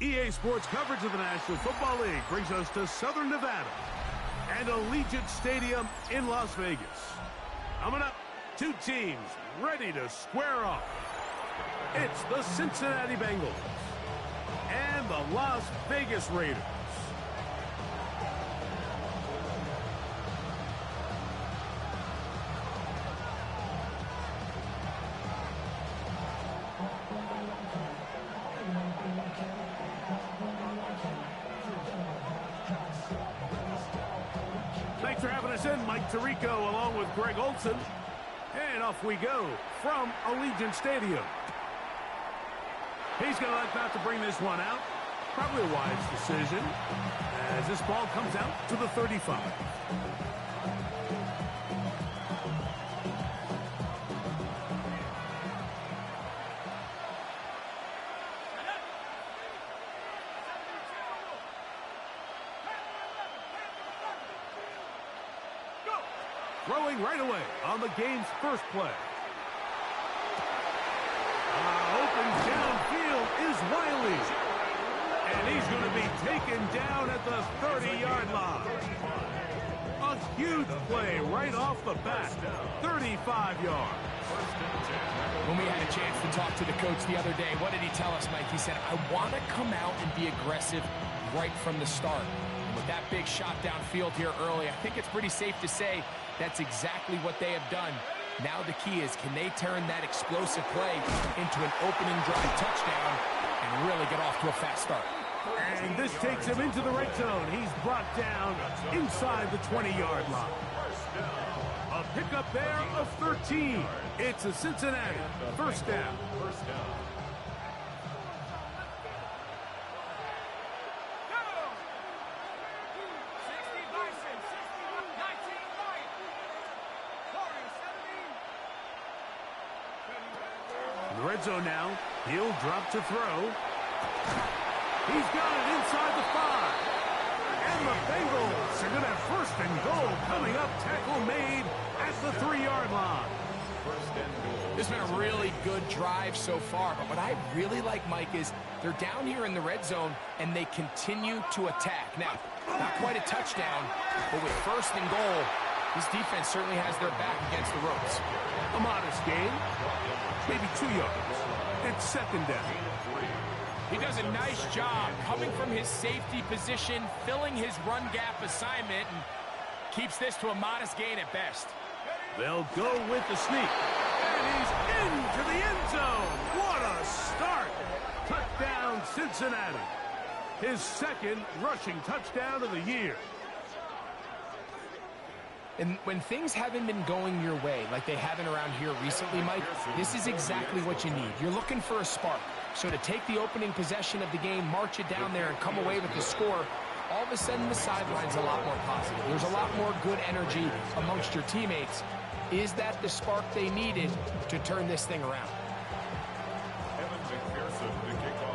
EA Sports coverage of the National Football League brings us to Southern Nevada and Allegiant Stadium in Las Vegas. Coming up, two teams ready to square off. It's the Cincinnati Bengals and the Las Vegas Raiders. Thanks for having us in, Mike Tirico, along with Greg Olson. And off we go from Allegiant Stadium. He's going to like not to bring this one out. Probably a wise decision as this ball comes out to the 35. Throwing right away on the game's first play. Open downfield is Wiley. And he's going to be taken down at the 30-yard line. A huge play right off the bat. 35 yards. When we had a chance to talk to the coach the other day, what did he tell us, Mike? He said, I want to come out and be aggressive right from the start. And with that big shot downfield here early, I think it's pretty safe to say that's exactly what they have done. Now the key is, can they turn that explosive play into an opening drive touchdown and really get off to a fast start? And this takes him into the red zone. He's brought down inside the 20-yard line. A pickup there of 13. It's a Cincinnati first down. In the red zone now, he'll drop to throw. He's got it inside the 5. And the Bengals are going to have first and goal coming up. Tackle made at the 3-yard line. This has been a really good drive so far, but what I really like, Mike, is they're down here in the red zone and they continue to attack. Now, not quite a touchdown, but with first and goal, this defense certainly has their back against the ropes. A modest gain, maybe 2 yards. It's second down. He does a nice job coming from his safety position, filling his run gap assignment, and keeps this to a modest gain at best. They'll go with the sneak. And he's into the end zone. What a start. Touchdown, Cincinnati. His second rushing touchdown of the year. And when things haven't been going your way like they haven't around here recently, Mike, this is exactly what you need. You're looking for a spark. So to take the opening possession of the game, march it down there, and come away with the score, all of a sudden the sideline's a lot more positive. There's a lot more good energy amongst your teammates. Is that the spark they needed to turn this thing around?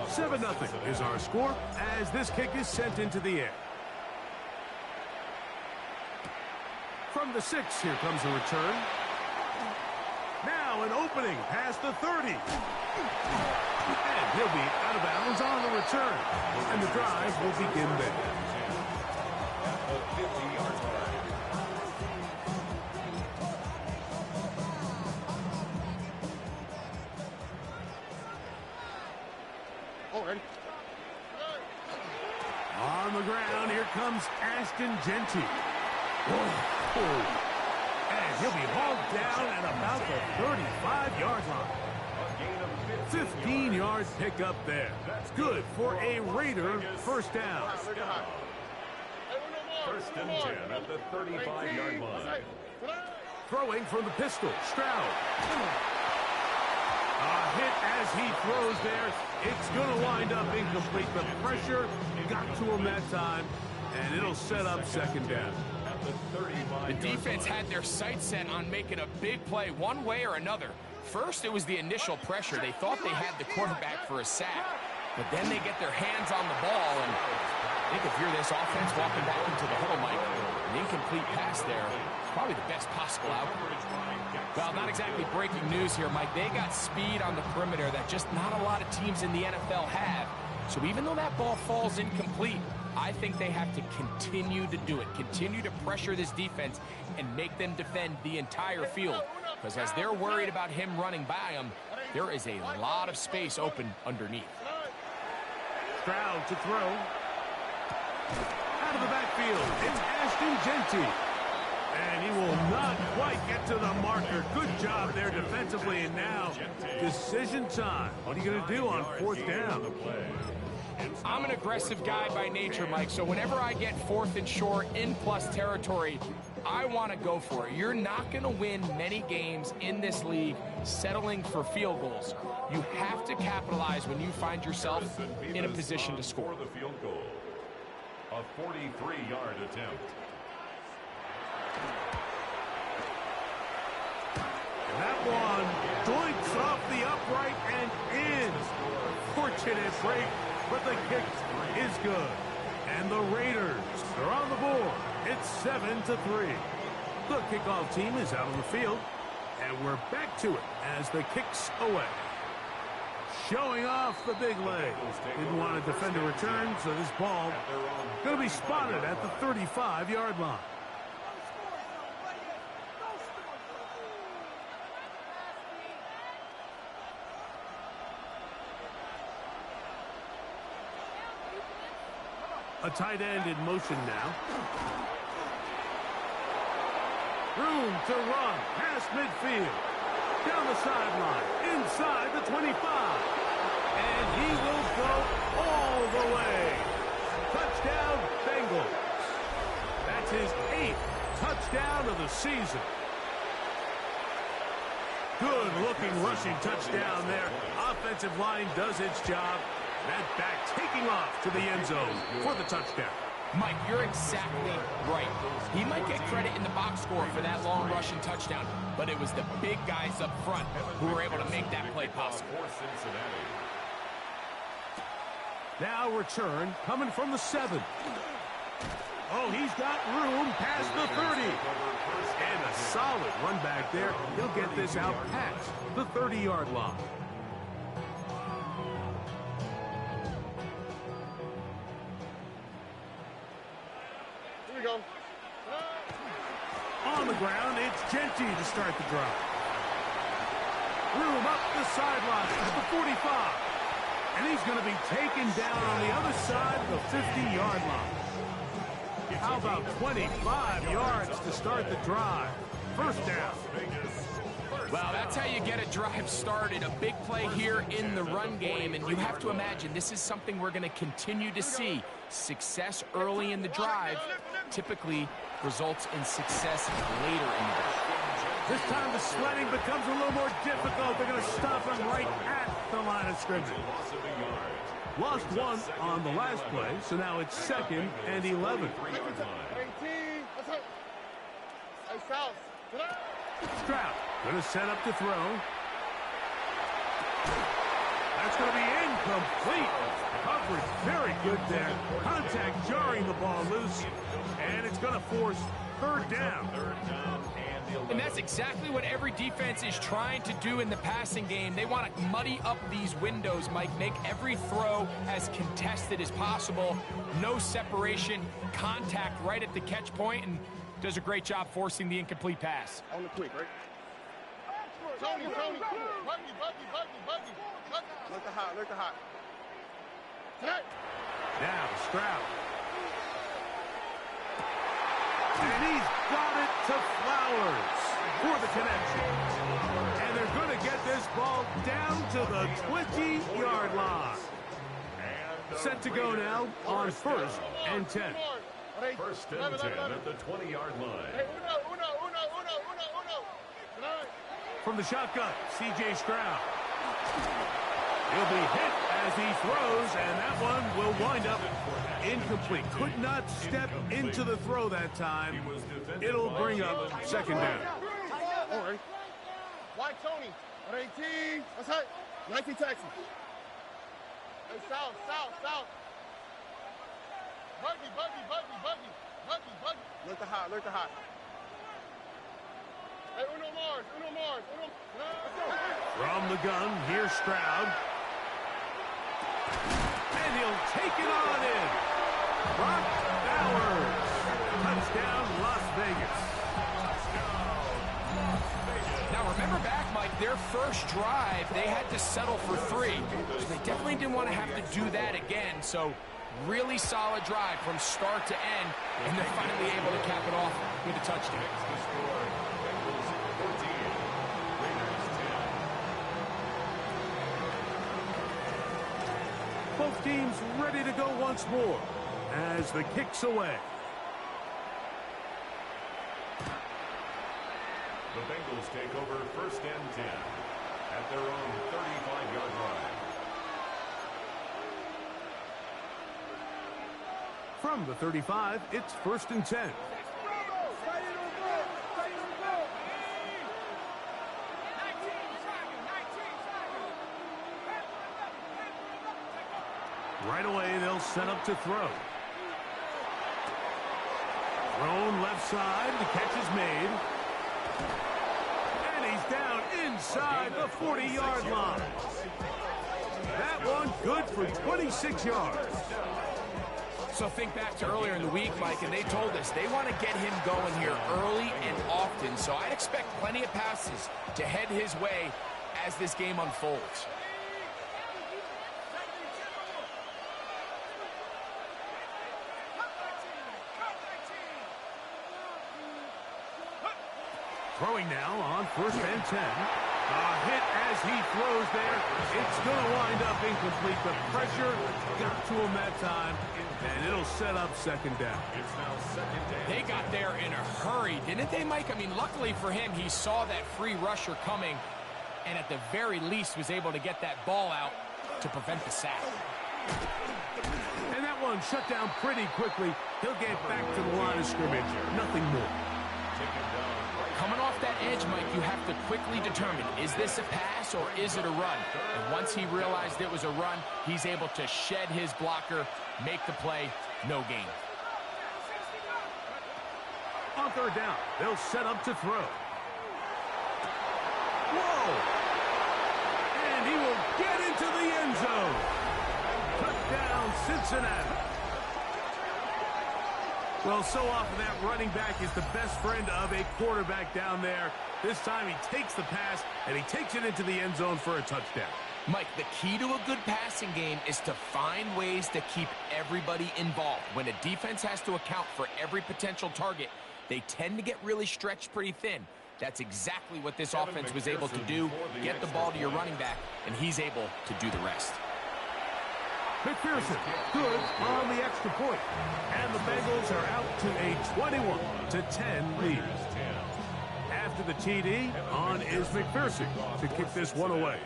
7-0 is our score as this kick is sent into the air. From the 6, here comes a return. Now an opening past the 30. And he'll be out of bounds on the return. And the drive will begin there. Already. On the ground, here comes Ashton Jeanty. Whoa. And he'll be hauled down at about the 35-yard line. 15 yards pickup there. That's good for a Raider first down. First and 10 at the 35-yard line. Throwing from the pistol, Stroud. A hit as he throws there. It's going to wind up incomplete. The pressure got to him that time, and it'll set up second down. The defense had their sights set on making a big play one way or another. First, it was the initial pressure. They thought they had the quarterback for a sack, but then they get their hands on the ball, and I think if you're this offense walking back into the huddle, Mike, an incomplete pass there is probably the best possible outcome. Well, not exactly breaking news here, Mike. They got speed on the perimeter that just not a lot of teams in the NFL have, So even though that ball falls incomplete, I think they have to continue to do it, continue to pressure this defense and make them defend the entire field. Because as they're worried about him running by them, there is a lot of space open underneath. Stroud to throw. Out of the backfield, it's Ashton Jeanty. And he will not quite get to the marker. Good job there defensively. And now, decision time. What are you going to do on 4th down? I'm an aggressive guy by nature, Mike, so whenever I get 4th and short in plus territory, I want to go for it. You're not going to win many games in this league settling for field goals. You have to capitalize when you find yourself in a position to score. The field goal. A 43-yard attempt. That one doinks off the upright and in. Fortunate break, but the kick is good. And the Raiders are on the board. It's 7-3. The kickoff team is out on the field, and we're back to it as the kick's away. Showing off the big leg. Didn't want to defend a return, so this ball going to be spotted at the 35-yard line. A tight end in motion now. Room to run past midfield. Down the sideline. Inside the 25. And he will go all the way. Touchdown, Bengals. That's his 8th touchdown of the season. Good-looking rushing touchdown there. Offensive line does its job. That back taking off to the end zone for the touchdown. Mike, you're exactly right. He might get credit in the box score for that long rushing touchdown, but it was the big guys up front who were able to make that play possible. Now return coming from the 7. Oh, he's got room past the 30. And a solid run back there. He'll get this out past the 30-yard line. Go. On the ground, it's Jeanty to start the drive. Room up the sideline at the 45. And he's going to be taken down on the other side of the 50-yard line. How about 25 yards to start the drive? First down. Well, that's how you get a drive started. A big play here in the run game, and you have to imagine this is something we're going to continue to see. Success early in the drive typically results in success later in the drive. This time the sledding becomes a little more difficult. They're going to stop him right at the line of scrimmage. Lost 1 on the last play, so now it's 2nd and 11. Stroud going to set up to throw. That's going to be incomplete. Coverage very good there. Contact jarring the ball loose. And it's going to force 3rd down. And that's exactly what every defense is trying to do in the passing game. They want to muddy up these windows, Mike. Make every throw as contested as possible. No separation. Contact right at the catch point, and does a great job forcing the incomplete pass. On the quick, right? Tony. Buggy. Look the hot. Now Stroud. And he's got it to Flowers for the connection. And they're going to get this ball down to the 20-yard line. Set to go now on 1st and 10. 1st and 10 at the 20-yard line. From the shotgun, C.J. Stroud. He'll be hit as he throws, and that one will wind up incomplete. Could not step into the throw that time. It'll bring up 2nd down. All right. White Tony. 18. That's right. 19 Texas. Hey, south. Buggy. Look the hot. Hey, Uno Mars. From the gun, here's Stroud. And he'll take it on in. Brock Bowers. Touchdown, Las Vegas. Now, remember back, Mike, their first drive, they had to settle for 3. So they definitely didn't want to have to do that again. So really solid drive from start to end, and they're finally able to cap it off with a touchdown. Both teams ready to go once more as the kick's away. The Bengals take over 1st and 10 at their own 35-yard line. From the 35, it's 1st and 10. Right away, they'll set up to throw. Thrown left side, the catch is made. And he's down inside the 40-yard line. That one good for 26 yards. So think back to earlier in the week, Mike, and they told us they want to get him going here early and often. So I'd expect plenty of passes to head his way as this game unfolds. Throwing now on 1st and 10. A hit as he throws there. It's going to wind up incomplete. The pressure got to him that time, and it'll set up 2nd down. It's now 2nd down. They got there in a hurry, didn't they, Mike? I mean, luckily for him, he saw that free rusher coming, and at the very least was able to get that ball out to prevent the sack. And that one shut down pretty quickly. He'll get back to the line of scrimmage. Nothing more. Coming off that edge, Mike, you have to quickly determine, is this a pass or is it a run? And once he realized it was a run, he's able to shed his blocker, make the play, no gain. On 3rd down, they'll set up to throw. Whoa! And he will get into the end zone. Touchdown, Cincinnati. Well, so often that running back is the best friend of a quarterback down there. This time he takes the pass, and he takes it into the end zone for a touchdown. Mike, the key to a good passing game is to find ways to keep everybody involved. When a defense has to account for every potential target, they tend to get really stretched pretty thin. That's exactly what this offense was able to do. Get the ball to your running back, and he's able to do the rest. McPherson, good on the extra point. And the Bengals are out to a 21-10 lead. After the TD, on is McPherson to kick this one away.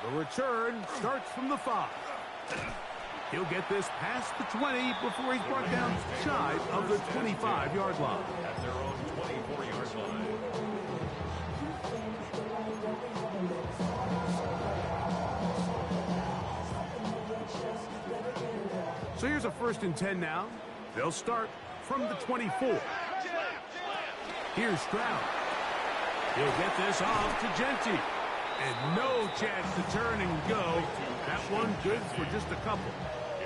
The return starts from the 5. He'll get this past the 20 before he's brought down shy of the 25-yard line. At their own 24-yard line. So here's a 1st and 10 now. They'll start from the 24. Here's Stroud. He'll get this off to Genty. And no chance to turn and go. That one good for just a couple.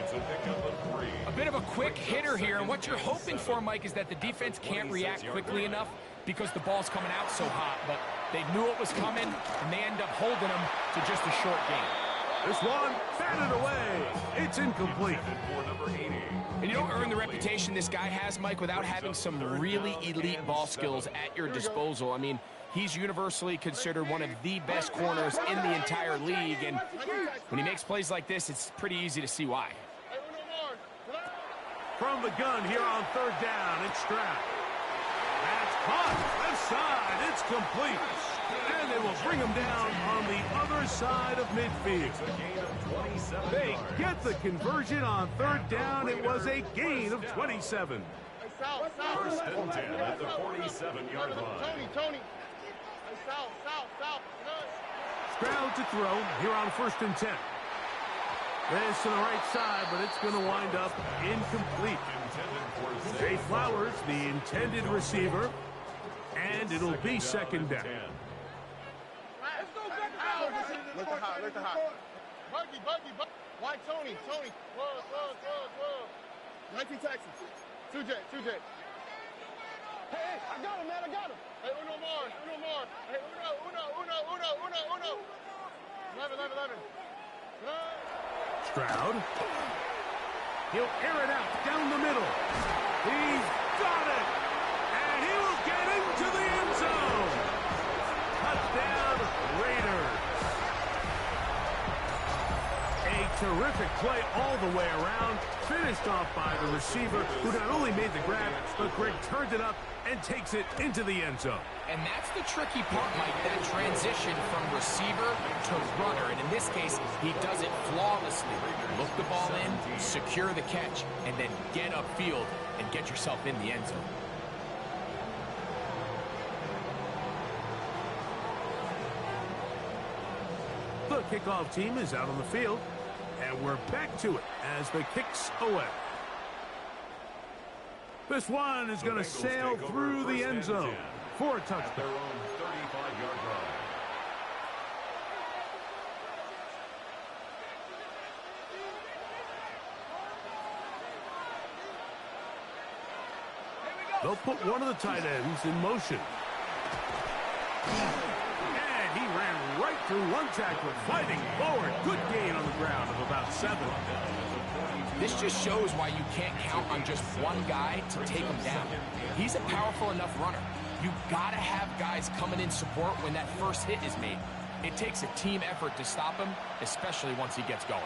It's a pickup of 3. A bit of a quick hitter here, and what you're hoping for, Mike, is that the defense can't react quickly enough because the ball's coming out so hot. But they knew it was coming, and they end up holding them to just a short game. This one batted away. It's incomplete. And you don't earn the reputation this guy has, Mike, without having some really elite ball skills at your disposal. I mean, he's universally considered one of the best corners in the entire league. And when he makes plays like this, it's pretty easy to see why. From the gun here on 3rd down, it's Stroud. That's caught. Left side. It's complete. And they will bring him down on the other side of midfield. They get the conversion on 3rd down. It was a gain of 27. 1st and 10 at the 47-yard line. Tony. Stroud to throw here on 1st and 10. This to the right side, but it's going to wind up incomplete. Zay Flowers, the intended receiver, and it'll be 2nd down. Look the hot. Buggy. White Tony. Whoa. 19 Texas. 2J. Hey, I got him, man. Hey, Uno more. Hey, Uno. 11. Stroud. He'll air it out down the middle. He's got it. And he will get into the end zone. Touchdown, Raiders. A terrific play all the way around. Finished off by the receiver, who not only made the grab, but Greg turned it up and takes it into the end zone. And that's the tricky part, Mike, that transition from receiver to runner. And in this case, he does it flawlessly. Look the ball in, secure the catch, and then get upfield and get yourself in the end zone. The kickoff team is out on the field, and we're back to it as the kick's away. This one is going to sail through the end zone for a touchdown. Their own 35-yard line. They'll put one of the tight ends in motion. And he ran right through one tackler, fighting forward. Good gain on the ground of about 7. This just shows why you can't count on just one guy to take him down. He's a powerful enough runner. You gotta have guys coming in support when that first hit is made. It takes a team effort to stop him, especially once he gets going.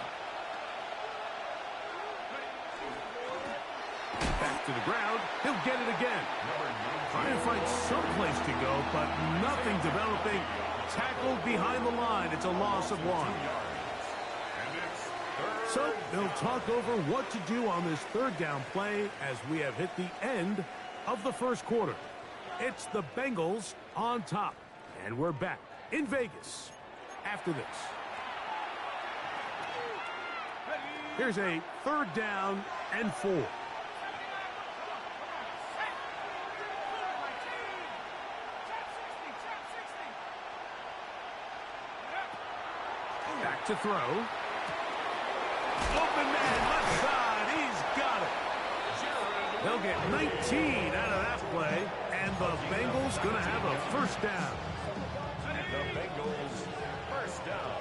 Back to the ground. He'll get it again. Trying to find some place to go, but nothing developing. Tackled behind the line. It's a loss of 1. So they'll talk over what to do on this third down play as we have hit the end of the first quarter. It's the Bengals on top, and we're back in Vegas after this. Here's a 3rd down and 4. Back to throw. Open man, left side, he's got it. They'll get 19 out of that play, and the Bengals going to have a first down. The Bengals first down.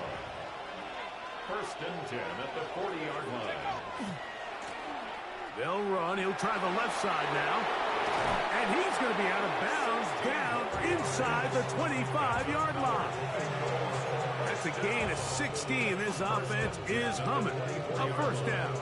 1st and 10 at the 40-yard line. They'll run, he'll try the left side now. And he's going to be out of bounds, down inside the 25-yard line. That's a gain of 16. This offense is humming. A first down.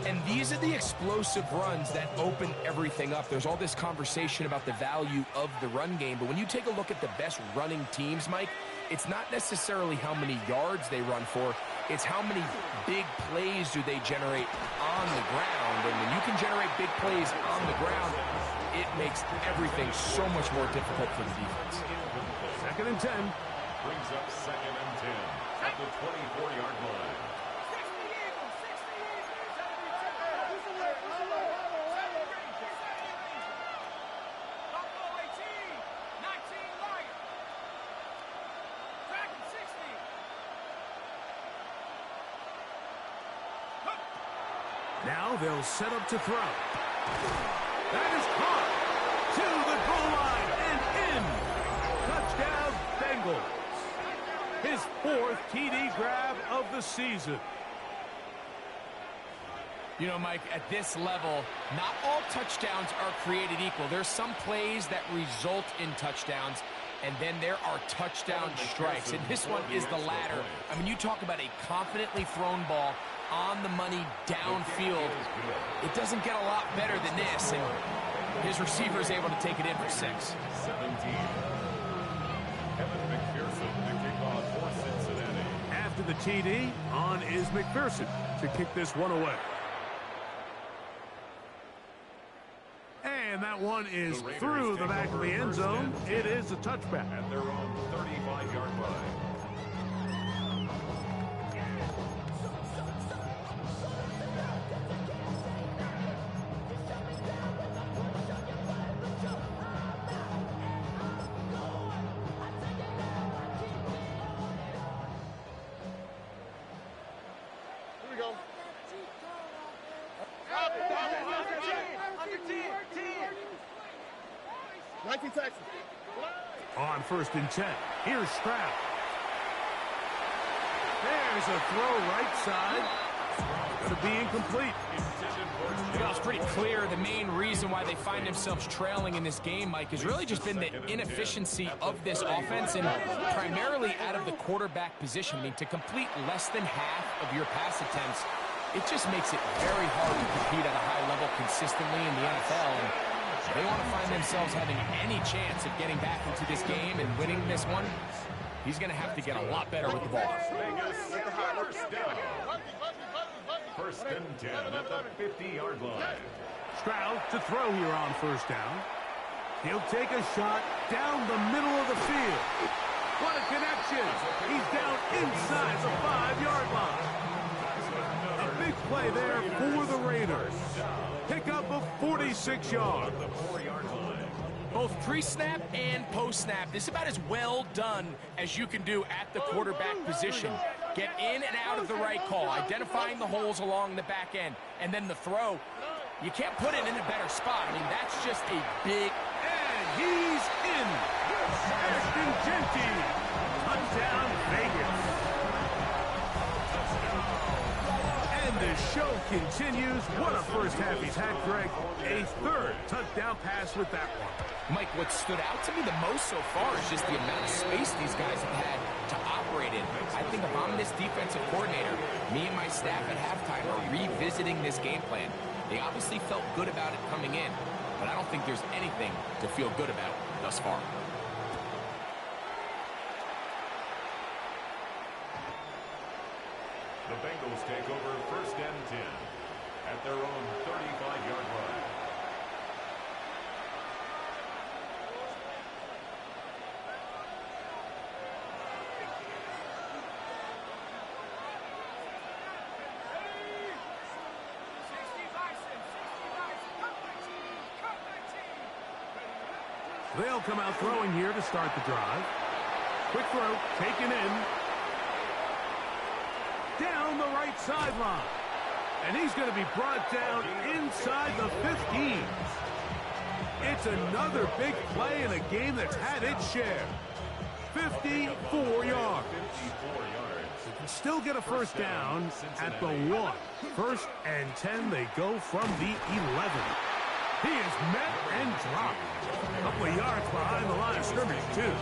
And these are the explosive runs that open everything up. There's all this conversation about the value of the run game, but when you take a look at the best running teams, Mike, it's not necessarily how many yards they run for, it's how many big plays do they generate on the ground. And when you can generate big plays on the ground, it makes everything so much more difficult for the defense. 2nd and 10. Brings up 2nd and 10 at the 24-yard line. Now they'll set up to throw. That is caught to the goal line and in. Touchdown, Bengals. His 4th TD grab of the season. You know, Mike, at this level, not all touchdowns are created equal. There's some plays that result in touchdowns, and then there are touchdown strikes. And this one is the latter. I mean, you talk about a confidently thrown ball on the money downfield. It doesn't get a lot better than this, and his receiver is able to take it in for 6. 17. Kevin McPherson, the kickoff for Cincinnati. After the TD, on is McPherson to kick this one away. And that one is through the back of the end zone. It is a touchback. At their own 35-yard line. 19 Texas. On 1st and 10, here's Stroud. There's a throw right side. Going to be incomplete. Well, it's pretty clear the main reason why they find themselves trailing in this game, Mike, has really just been the inefficiency of this offense and primarily out of the quarterback position. I mean, to complete less than half of your pass attempts, it just makes it very hard to compete at a high level consistently in the NFL. And they want to find themselves having any chance of getting back into this game and winning this one. He's going to have to get a lot better with the ball. First and 10 at the 50-yard line. Stroud to throw here on 1st down. He'll take a shot down the middle of the field. What a connection. He's down inside the 5-yard line. A big play there for the Raiders. Pickup of 46 yards. Both pre-snap and post-snap, this is about as well done as you can do at the quarterback position. Get in and out of the right call, identifying the holes along the back end, and then the throw. You can't put it in a better spot. I mean, that's just a big... And he's in. Ashton Jeanty. Touchdown, Vegas. And the show continues. What a first half he's had, Greg. A 3rd touchdown pass with that one. Mike, what stood out to me the most so far is just the amount of space these guys have had to operate in. I think if I'm this defensive coordinator, me and my staff at halftime are revisiting this game plan. They obviously felt good about it coming in, but I don't think there's anything to feel good about thus far. The Bengals take over 1st and 10 at their own 35-yard line. They'll come out throwing here to start the drive. Quick throw, taken in. Down the right sideline. And he's going to be brought down inside the 15. It's another big play in a game that's had its share. 54 yards. They can still get a 1st down at the 1. 1st and 10, they go from the 11. He is met and dropped. A couple of yards behind the line of scrimmage, too.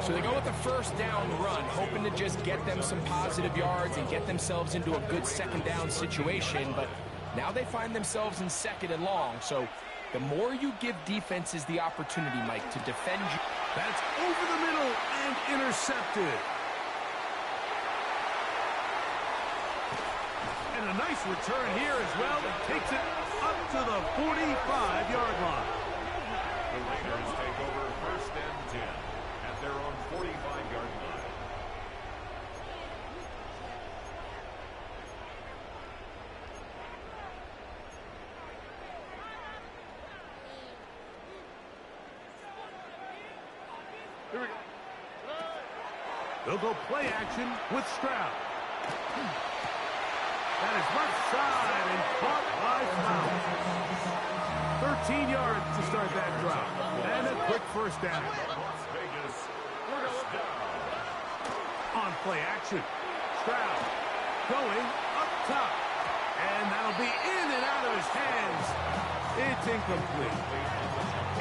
So they go with the 1st down run, hoping to just get them some positive yards and get themselves into a good 2nd down situation. But now they find themselves in 2nd and long. So the more you give defenses the opportunity, Mike, to defend you. That's over the middle and intercepted. And a nice return here as well. It takes it up to the 45-yard line. The Raiders take over 1st and 10 at their own 45-yard line. Here we go. They'll go play action with Stroud. That is left side and caught by Fowler. 13 yards to start that drive. And a quick 1st down. Las Vegas, 1st down. On play action. Stroud going up top. And that'll be in and out of his hands. It's incomplete.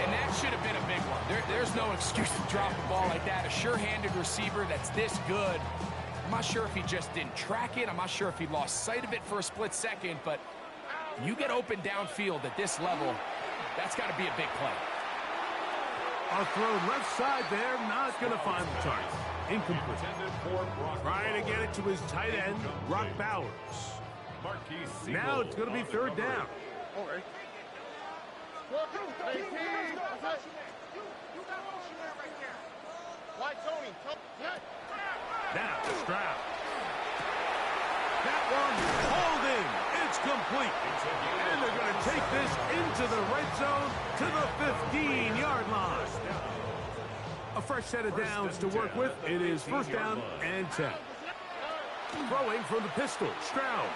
And that should have been a big one. There's no excuse to drop a ball like that. A sure-handed receiver that's this good. I'm not sure if he just didn't track it. I'm not sure if he lost sight of it for a split second. But you get open downfield at this level, that's got to be a big play. A throw left side there. Not going to find the target. Incomplete. Trying to get it to his tight end, Brock Bowers. Now it's going to be 3rd down. Okay. Why, Tony? Now to Stroud. That one hauled in. It's complete. And they're going to take this into the red zone to the 15-yard line. A fresh set of downs to work with. It is 1st down and 10. Throwing from the pistol, Stroud.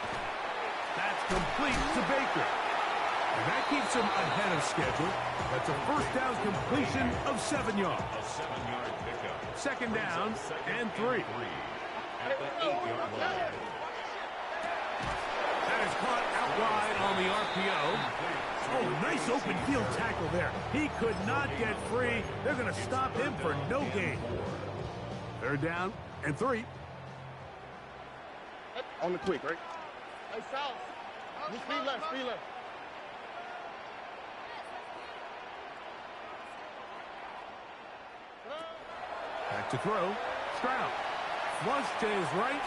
That's complete to Baker. And that keeps keeps him ahead of schedule. That's a first down completion of 7 yards. A 7-yard pickup. Second down and 3. At the 8-yard line. That is caught out wide on the RPO. Oh, nice open field tackle there. He could not get free. They're going to stop him for no gain. Third down and 3. On the quick, right? Hey, South. Speed left, speed left. Back to throw. Stroud. Flush to his right.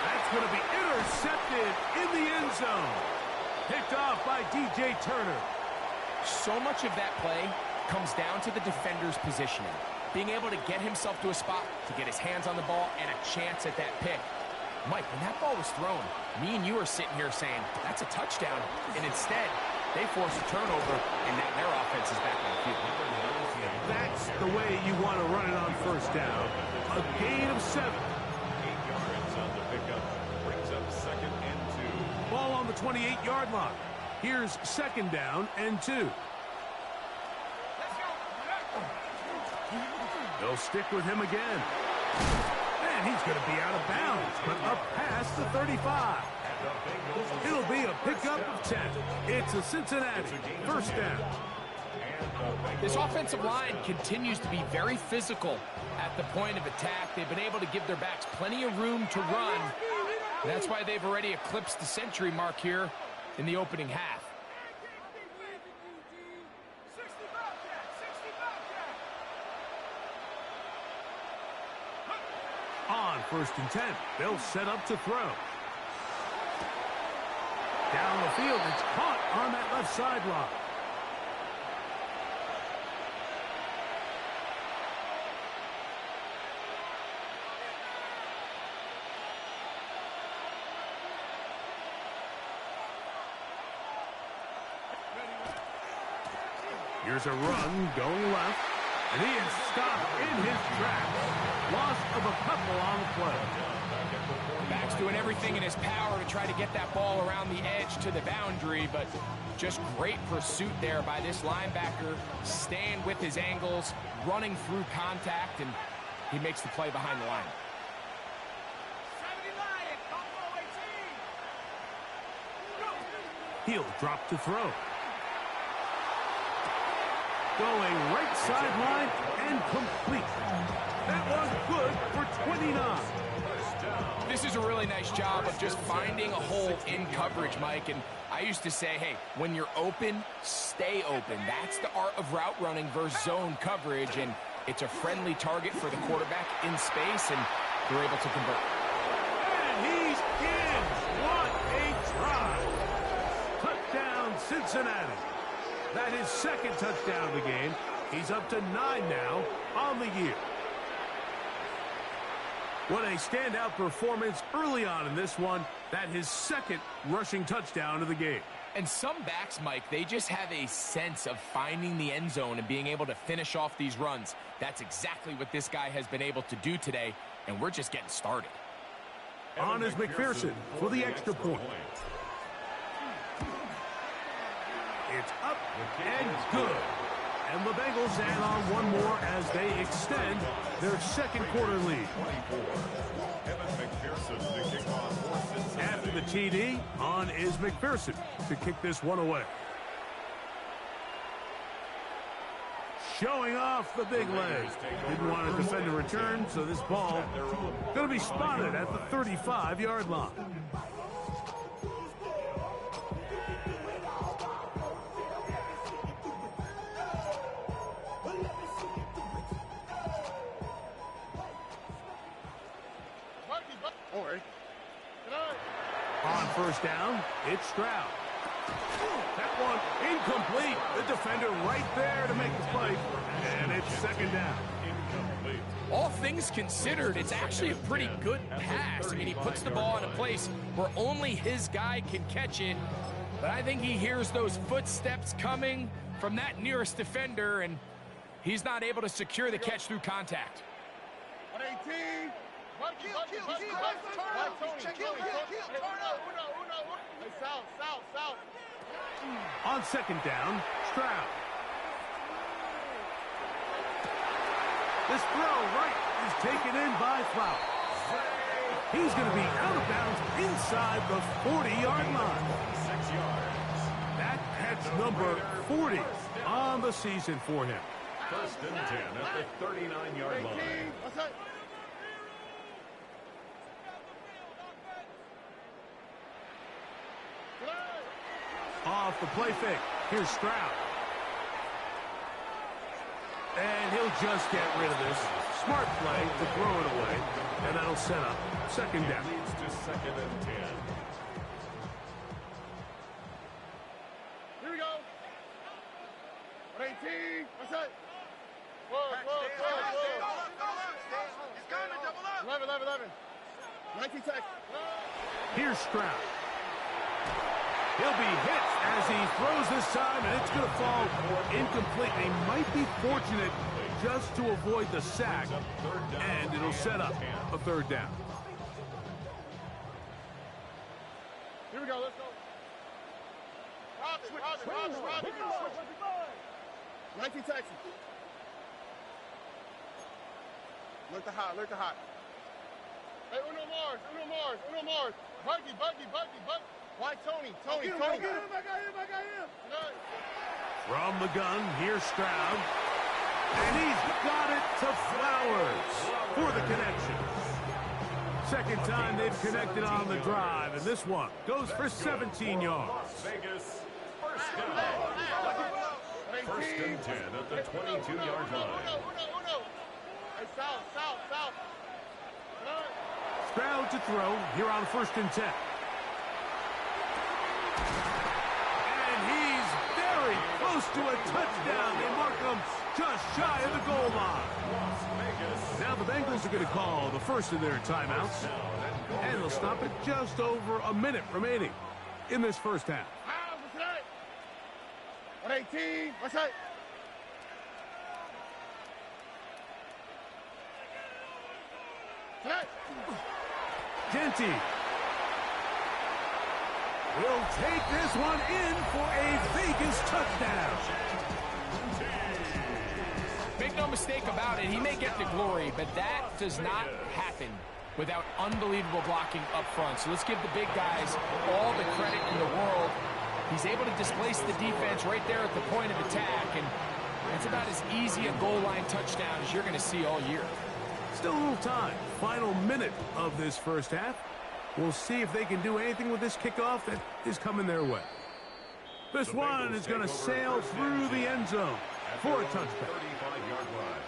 That's going to be intercepted in the end zone. Picked off by DJ Turner. So much of that play comes down to the defender's positioning. Being able to get himself to a spot, to get his hands on the ball, and a chance at that pick. Mike, when that ball was thrown, me and you are sitting here saying, that's a touchdown. And instead, they force a turnover, and now their offense is back on the field. That's the way you want to run it on first down. A gain of 7. 8 yards on the pickup. Brings up 2nd and 2. Ball on the 28-yard line. Here's 2nd down and 2. They'll stick with him again. And he's going to be out of bounds, but up past the 35. It'll be a pickup of 10. It's a Cincinnati first down. This offensive line continues to be very physical at the point of attack. They've been able to give their backs plenty of room to run. That's why they've already eclipsed the century mark here in the opening half. On 1st and 10, they'll set up to throw. Down the field, it's caught on that left sideline. Here's a run going left, and he is stopped in his tracks. Loss of a couple on the play. Back's doing everything in his power to try to get that ball around the edge to the boundary, but just great pursuit there by this linebacker, staying with his angles, running through contact, and he makes the play behind the line. He'll drop to throw. Going right sideline and complete. That was good for 29. This is a really nice job of just finding a hole in coverage, Mike. And I used to say, hey, when you're open, stay open. That's the art of route running versus zone coverage. And it's a friendly target for the quarterback in space, and they're able to convert. And he's in. What a drive. Touchdown, Cincinnati. That is 2nd touchdown of the game. He's up to 9 now on the year. What a standout performance early on in this one. That his 2nd rushing touchdown of the game. And some backs, Mike, they just have a sense of finding the end zone and being able to finish off these runs. That's exactly what this guy has been able to do today, and we're just getting started. On is McPherson for the extra point. It's up and good. And the Bengals add on one more as they extend their 2nd quarter lead. After the TD, on is McPherson to kick this one away. Showing off the big leg. Didn't want to defend a return, so this ball going to be spotted at the 35-yard line. On first down, it's Stroud. That one incomplete. The defender right there to make the play. And it's 2nd down. All things considered, it's actually a pretty good pass. I mean, he puts the ball in a place where only his guy can catch it. But I think he hears those footsteps coming from that nearest defender, and he's not able to secure the catch through contact. 118. On second down, Stroud. This throw right is taken in by Flowers. He's going to be out of bounds inside the 40-yard line. 6 yards. That's number 40 on the season for him. First and 10 at the 39-yard line. Off the play fake. Here's Stroud. And he'll just get rid of this. Smart play to throw it away. And that'll set up second down. Leads to second and 10. Here we go. 18. What's that? Whoa. He's coming, double up. 11. 19 seconds. Here's Stroud. He'll be hit as he throws this time, and it's going to fall incomplete. He might be fortunate just to avoid the sack, and it'll set up a third down. Here we go, let's go. Rob it. 19 Texans. Look to hot. Hey, Uno Mars. Buggy. Why Tony? Get him, I got him. From the gun, here's Stroud. And he's got it to Flowers for the connection. Second time they've connected on the drive, and this one goes for 17 yards. Las Vegas, first down. First and 10 at the 22-yard line. Uno. Hey, south. Stroud to throw here on first and 10. And he's very close to a touchdown. They mark him just shy of the goal line. Now the Bengals are going to call the first of their timeouts. And they'll stop it just over a minute remaining in this first half. What's that? 118. What's that? Genty will take this one in for a Vegas touchdown. Make no mistake about it, he may get the glory, but that does not happen without unbelievable blocking up front. So let's give the big guys all the credit in the world. He's able to displace the defense right there at the point of attack, and it's about as easy a goal line touchdown as you're going to see all year. Still a little time. Final minute of this first half. We'll see if they can do anything with this kickoff that is coming their way. This one is going to sail through the end zone for a touchdown. 35-yard line.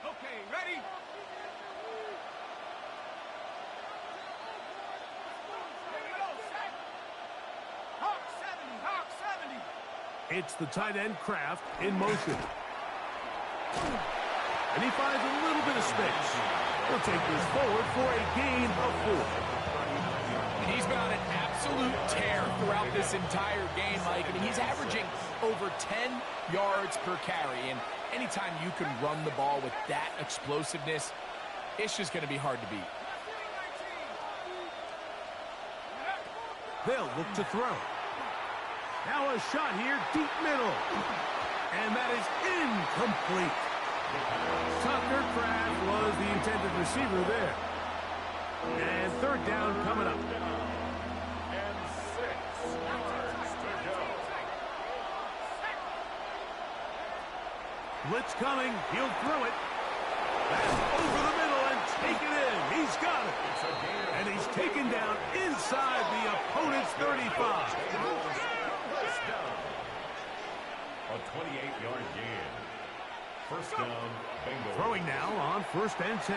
Okay, ready? Hawk 70. It's the tight end Kraft in motion. And he finds a little bit of space. He'll take this forward for a gain of 4. And he's been on an absolute tear throughout this entire game, Mike. I mean, he's averaging over 10 yards per carry. And anytime you can run the ball with that explosiveness, it's just going to be hard to beat. They'll look to throw. Now a shot here, deep middle. And that is incomplete. Tucker Kraft was the intended receiver there. And third down coming up. And 6 yards to go. Blitz coming. He'll throw it. That's over the middle and take it in. He's got it. And he's taken down inside the opponent's 35. A 28-yard gain. First down, Bengals. Throwing now on first and 10.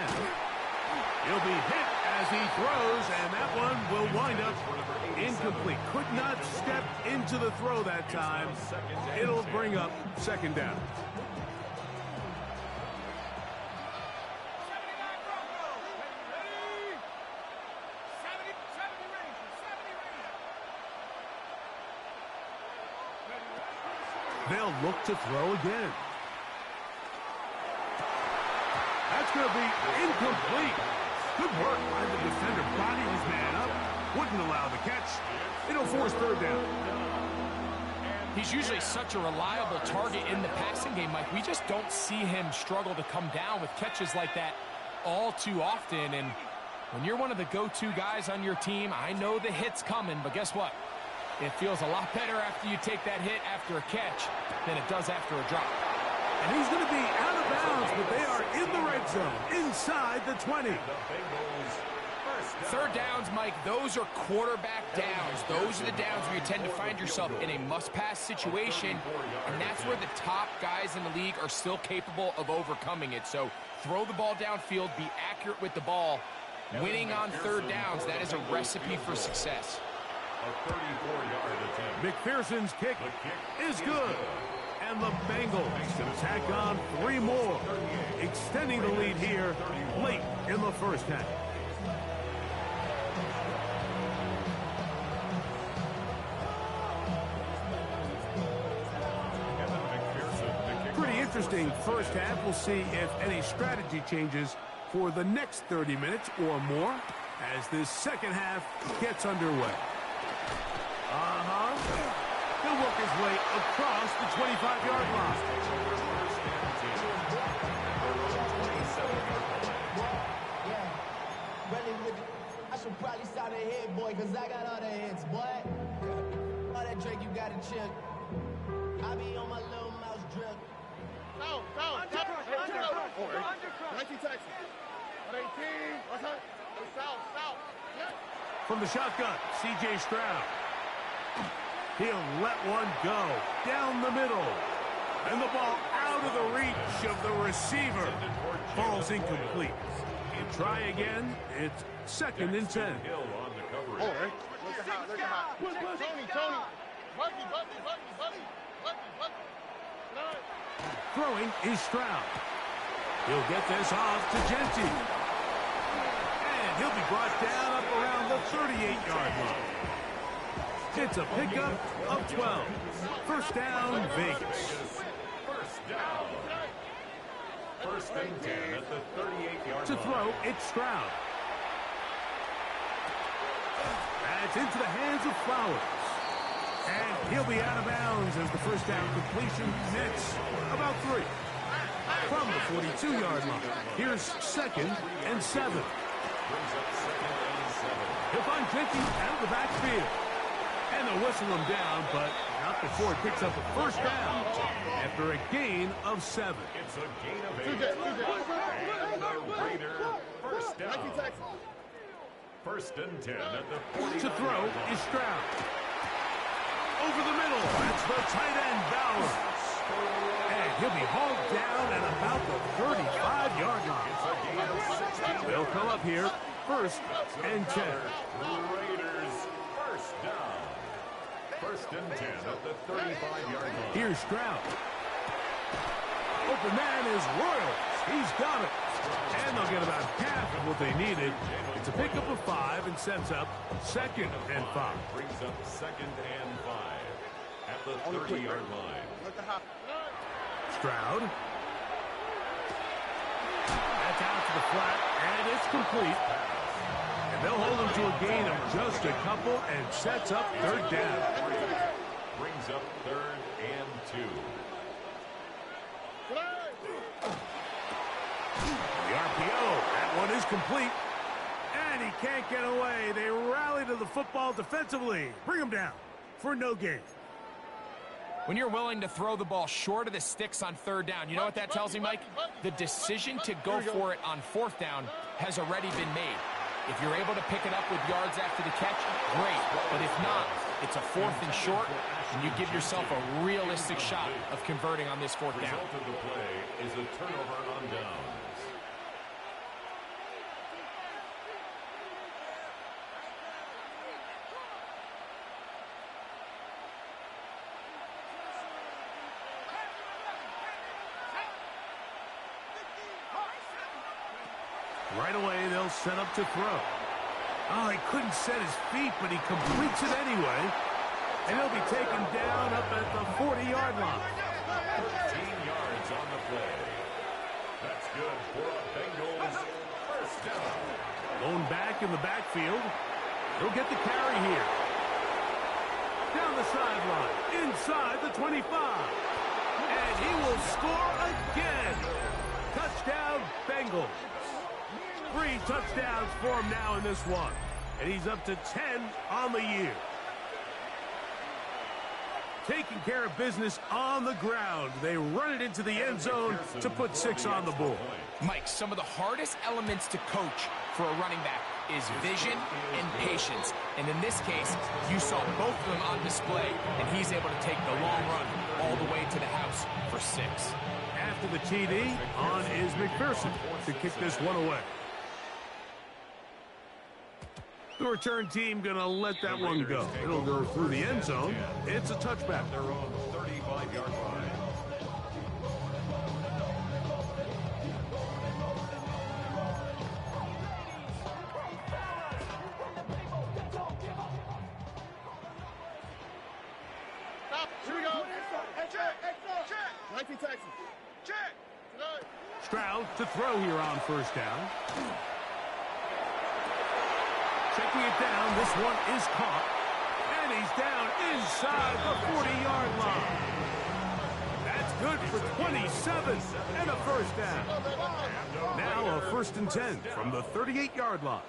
He'll be hit as he throws, and that one will wind up incomplete. Could not step into the throw that time. It'll bring up second down. They'll look to throw again. That's going to be incomplete. Good work by the defender. Body his man up. Wouldn't allow the catch. It'll force third down. He's usually such a reliable target in the passing game, Mike. We just don't see him struggle to come down with catches like that all too often. And when you're one of the go-to guys on your team, I know the hit's coming, but guess what? It feels a lot better after you take that hit after a catch than it does after a drop. And he's going to be out of bounds, but they are in the red zone, inside the 20. Third downs, Mike, those are quarterback downs. Those are the downs where you tend to find yourself in a must-pass situation, and that's where the top guys in the league are still capable of overcoming it. So throw the ball downfield, be accurate with the ball. Winning on third downs, that is a recipe for success. A 34-yard attempt. McPherson's kick is good. And the Bengals can tack on 3 more, extending the lead here late in the first half. Pretty interesting first half. We'll see if any strategy changes for the next 30 minutes or more as this second half gets underway. He'll work his way across the 25-yard line. I should probably start a hit, boy, because I got all the hits, boy. All that drink, you got to chill. I be on my little mouse drip. Down. 19 Texas. 118. South. Yeah. From the shotgun, C.J. Stroud. He'll let one go down the middle. And the ball out of the reach of the receiver. Falls incomplete. And try again. It's 2nd and 10. Hill on the coverage. All right. Look at how. Tony. Buddy. Throwing is Stroud. He'll get this off to Genty. And he'll be brought down up around the 38-yard line. It's a pickup of 12. First down, Vegas. First and 10 at the 38-yard To line. throw, it's Stroud. That's into the hands of Flowers. And he'll be out of bounds as the first down completion nets about 3. From the 42-yard line, here's 2nd and 7. He'll find Genty out of the backfield. And they'll whistle him down, but not before he picks up a first down after a gain of 7. It's a gain of 8. And the Raider first down. 19 Texas. First and 10 at the 40. To throw is Stroud. Over the middle, that's the tight end, Bowers. And he'll be hauled down at about the 35-yard line. They'll come up here, 1st and 10. Raiders first down. First and 10 at the 35-yard line. Here's Stroud. Open man is Royals. He's got it. And they'll get about half of what they needed. It's a pickup of 5 and sets up 2nd and 5. Brings up 2nd and 5 at the 30-yard line. Stroud. That's out to the flat, and it's complete. And they'll hold him to a gain of just a couple and sets up 3rd down. Brings up 3rd and 2. The RPO, that one is complete. And he can't get away. They rally to the football defensively. Bring him down for no gain. When you're willing to throw the ball short of the sticks on 3rd down, you know what that tells me, Mike? The decision to go for it on 4th down has already been made. If you're able to pick it up with yards after the catch, great. But if not, it's a 4th and short, and you give yourself a realistic shot of converting on this 4th down. Result of the play is a turnover on downs. Right away, they'll set up to throw. Oh, he couldn't set his feet, but he completes it anyway. And he'll be taken down up at the 40-yard line. 13 yards on the play. That's good for a Bengals first down. Going back in the backfield. He'll get the carry here. Down the sideline, inside the 25. And he will score again. Touchdown, Bengals. 3 touchdowns for him now in this one. And he's up to 10 on the year. Taking care of business on the ground. They run it into the end zone to put 6 on the board. Mike, some of the hardest elements to coach for a running back is vision and patience. And in this case, you saw both of them on display, and he's able to take the long run all the way to the house for 6. After the TD, on is McPherson to kick this one away. The return team going to let that one go. It'll go through the end zone. It's a touchback. Their own 35-yard line. Stop. Here we go. Check. 19 Texas. Check. Stroud to throw here on first down. Checking it down. This one is caught. And he's down inside the 40-yard line. That's good for 27 and a first down. Now a 1st and 10 from the 38-yard line.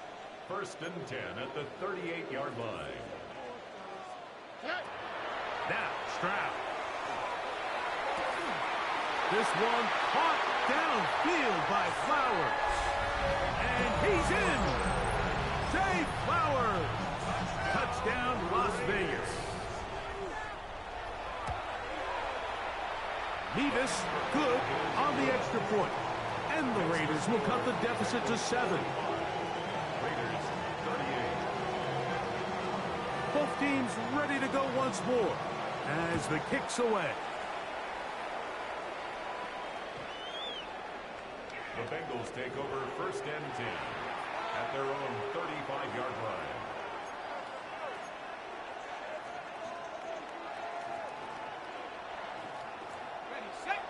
1st and 10 at the 38-yard line. Now Stroud. This one caught downfield by Flowers. And he's in. Zay Flowers. Touchdown, Las Vegas. Nevis good on the extra point. And the Raiders will cut the deficit to 7. Raiders 38. Both teams ready to go once more as the kick's away. The Bengals take over 1st and 10 at their own 35-yard line. Ready, set.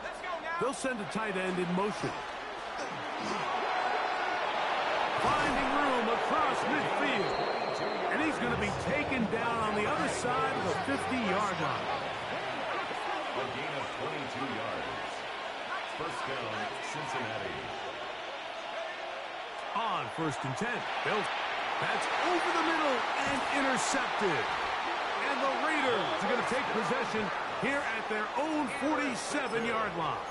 Let's go now. They'll send a tight end in motion. Finding room across midfield. And he's going to be taken down on the other side of the 50-yard line. A gain of 22 yards. First down, Cincinnati. On 1st and 10. Bill. That's over the middle and intercepted. And the Raiders are going to take possession here at their own 47-yard line.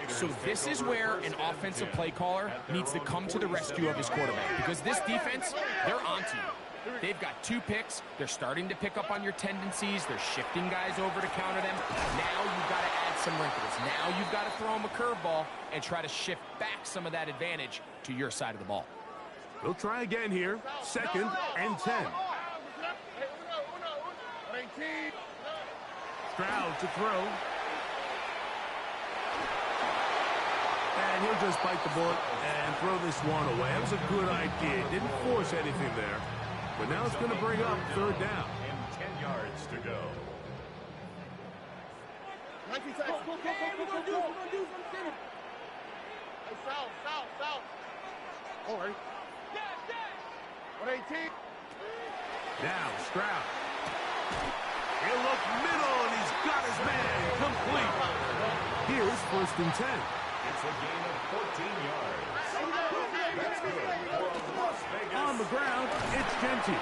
So this is where an offensive play caller needs to come to the rescue of his quarterback, because this defense, they're onto you. They've got 2 picks. They're starting to pick up on your tendencies. They're shifting guys over to counter them. Now you've got to add some wrinkles. Now you've got to throw them a curveball and try to shift back some of that advantage to your side of the ball. They'll try again here. 2nd and 10. Stroud to throw. And he'll just bite the bullet and throw this one away. That was a good idea. Didn't force anything there. But now it's going to bring up 3rd down. And 10 yards to go. 19 Texas. We're going to do something. Hey, south. All right. 118. Now Stroud. He'll look middle, and he's got his man complete. Here's 1st and 10. It's a gain of 14 yards. That's good for Las Vegas. On the ground, it's Genty.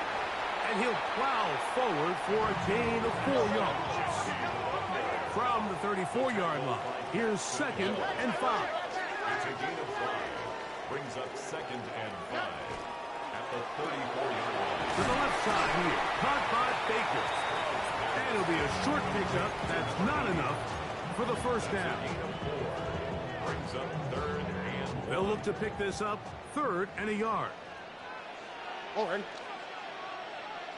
And he'll plow forward for a gain of 4 yards. From the 34-yard line, here's 2nd and 5. It's a gain of 5. Brings up 2nd and 5 at the 34-yard line. To the left side here, caught by Baker. And it'll be a short pickup. That's not enough for the 1st down. Gain of 4. Brings up 3rd and 1. They'll look to pick this up 3rd and a yard. All right.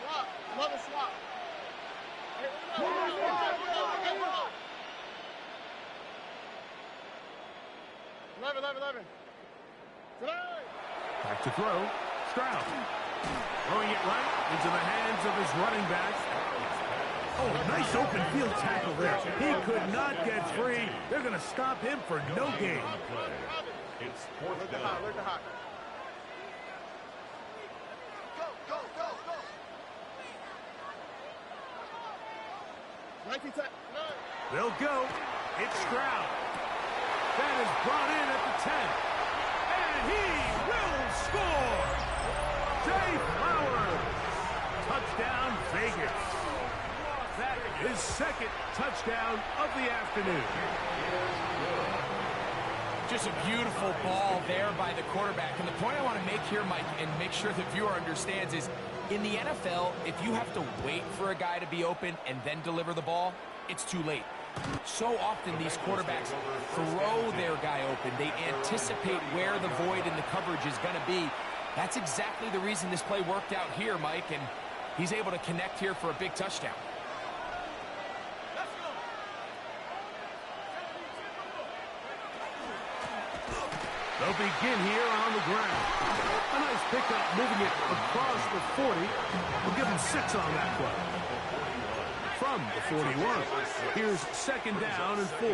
Swap. Another swap. Hey, 11. Today. Back to throw. Stroud. Throwing it right into the hands of his running back. Oh, nice open field tackle there. He could not get free. They're going to stop him for no gain. It's fourth down. They'll go. It's Stroud. That is brought in at the 10. And he will score. Zay Flowers. Touchdown, Vegas. That is second touchdown of the afternoon. Just a beautiful ball there by the quarterback. And the point I want to make here, Mike, and make sure the viewer understands is, in the NFL, if you have to wait for a guy to be open and then deliver the ball, it's too late. So often these quarterbacks throw their guy open. They anticipate where the void in the coverage is going to be. That's exactly the reason this play worked out here, Mike, and he's able to connect here for a big touchdown. They'll begin here on the ground. A nice pickup moving it across the 40. We'll give him 6 on that play. From the 41. Here's second down and 4.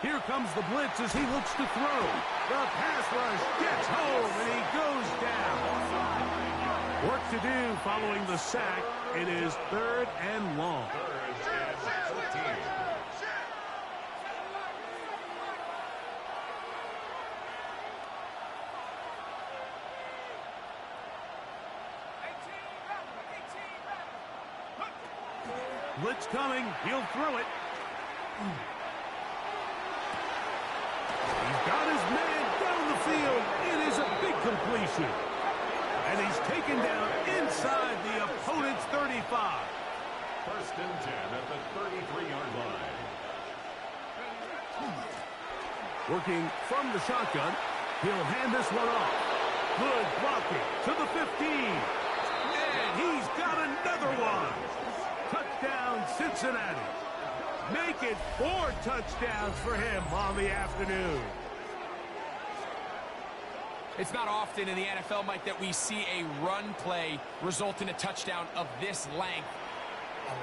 Here comes the blitz as he looks to throw. The pass rush gets home and he goes down. Work to do following the sack. It is 3rd and long. Blitz coming. He'll throw it. He's got his man down the field. It is a big completion. And he's taken down inside the opponent's 35. 1st and 10 at the 33-yard line. Working from the shotgun. He'll hand this one off. Good blocking to the 15. And he's got another one. Touchdown, Cincinnati. Make it 4 touchdowns for him on the afternoon. It's not often in the NFL, Mike, that we see a run play result in a touchdown of this length.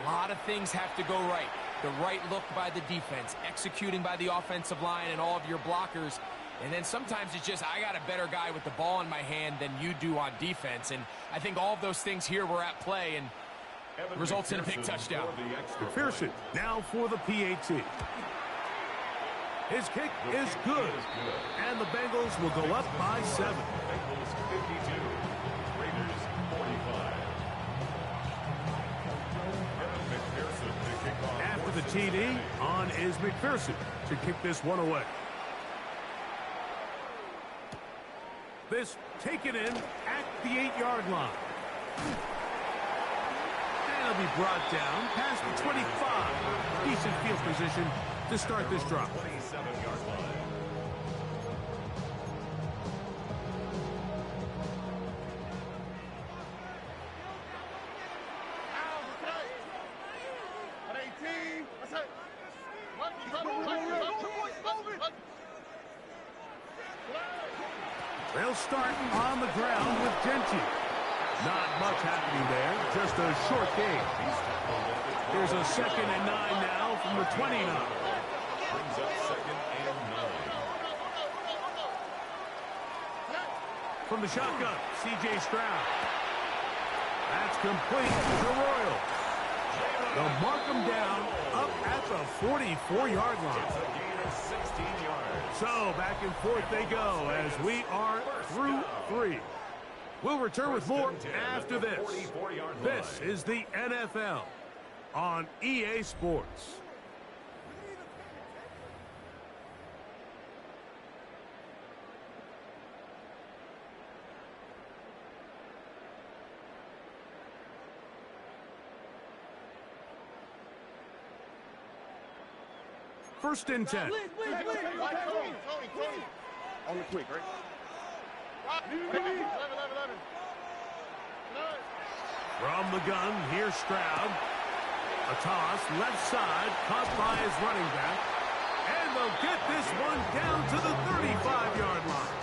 A lot of things have to go right. The right look by the defense, executing by the offensive line and all of your blockers. And then sometimes it's just, I got a better guy with the ball in my hand than you do on defense. And I think all of those things here were at play and results in a big touchdown. McPherson now for the PAT. His kick is good. And the Bengals will go up by 7. Bengals 52, Raiders 45. McPherson to kick off. After the TD, on is McPherson to kick this one away. This taken in at the 8-yard line. And it'll be brought down past the 25. Decent field position to start this drop. 27-yard line. They'll start on the ground with Genty. Not much happening there, just a short game. Here's a 2nd and 9 now from the 29. Brings up 2nd and 9. From the shotgun, C.J. Stroud. That's complete to the Royals. They'll mark them down up at the 44-yard line. It's a gain of 16 yards. So back and forth they go as we are through 3. We'll return with more after this. This is the NFL on EA Sports. First and 10. Tony. On the quick, right? From the gun, here's Stroud. A toss, left side, caught by his running back. And they'll get this one down to the 35-yard line.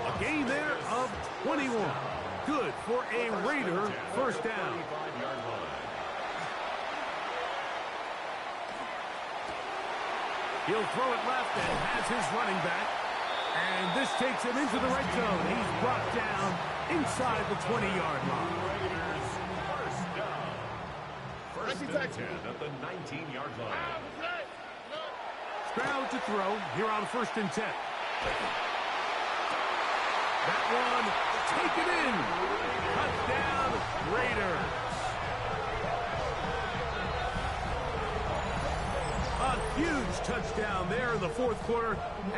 A gain there of 21. Good for a Raider first down. He'll throw it left and has his running back. And this takes him into the red zone. He's brought down inside the 20-yard line. Raiders first down. First and 10 at the 19-yard line. Stroud to throw here on first and 10. That one taken in. Touchdown, Raiders. A huge touchdown there in the fourth quarter,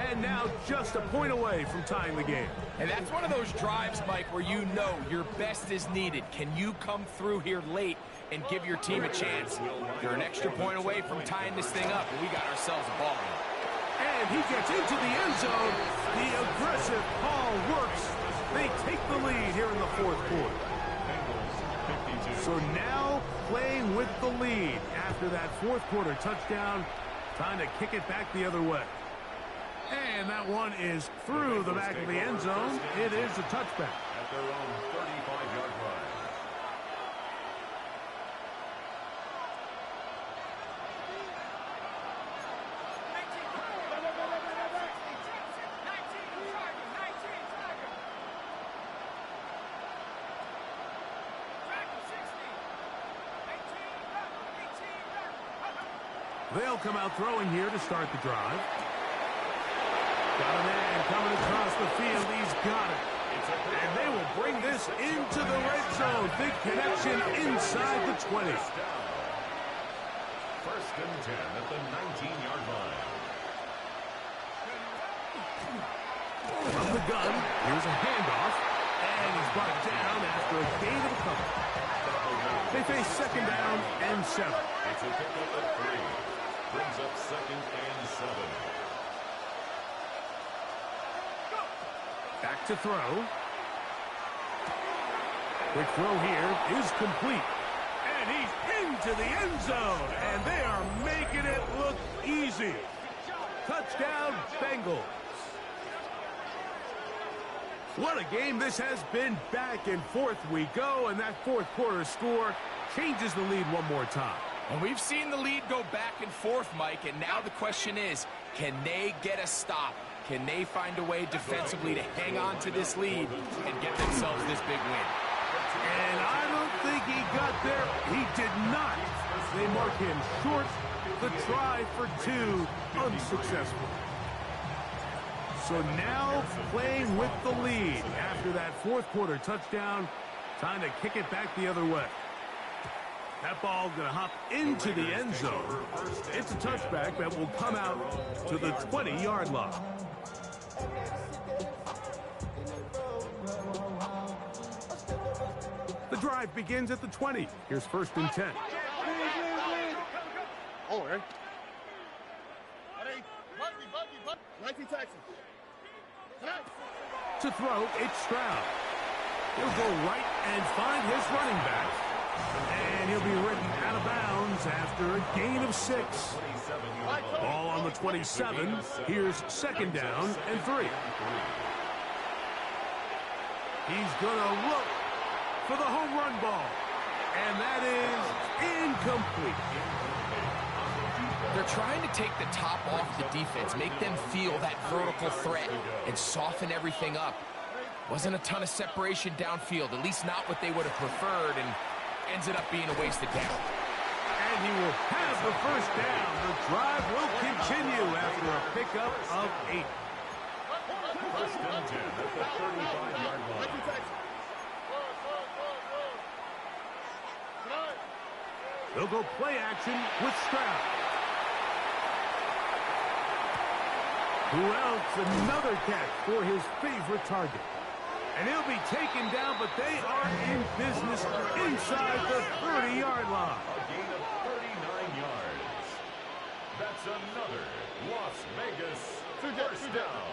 and now just a point away from tying the game. And that's one of those drives, Mike, where you know your best is needed. Can you come through here late and give your team a chance? You're an extra point away from tying this thing up, and we got ourselves a ball game. And he gets into the end zone. The aggressive call works. They take the lead here in the fourth quarter. So now playing with the lead after that fourth quarter touchdown. Time to kick it back the other way. And that one is through the back of the end zone. It is a touchback. At their own 35-yard line. They'll come out throwing here to start the drive. Got a man coming across the field. He's got it. And they will bring this into the red zone. Big connection inside the 20. First and 10 at the 19-yard line. From the gun, here's a handoff. And he's brought down after a gain of a couple. They face second down and 7. It's a pickup of 3. Brings up second and 7. Back to throw. Quick throw here is complete. And he's into the end zone. And they are making it look easy. Touchdown, Bengals. What a game this has been. Back and forth we go. And that fourth quarter score changes the lead one more time. And we've seen the lead go back and forth, Mike, and now the question is, can they get a stop? Can they find a way defensively to hang on to this lead and get themselves this big win? And I don't think he got there. He did not. They mark him short. The try for 2, unsuccessful. So now playing with the lead after that fourth quarter touchdown. Time to kick it back the other way. That ball going to hop into the end zone. It's a touchback that will come out to the 20-yard line. The drive begins at the 20. Here's first and 10. Oh, right. 19 Texans. To throw, it's Stroud. He'll go right and find his running back. And he'll be ridden out of bounds after a gain of 6. Ball on the 27. Here's second down and 3. He's going to look for the home run ball. And that is incomplete. They're trying to take the top off the defense, make them feel that vertical threat, and soften everything up. Wasn't a ton of separation downfield, at least not what they would have preferred, and ends it up being a wasted down. And he will have the first down. The drive will continue after a pickup of 8. First and 10 at the 35-yard line. They'll go play action with Stroud. Who else? Another catch for his favorite target. And he'll be taken down, but they are in business inside the 30-yard line. A gain of 39 yards. That's another Las Vegas first down.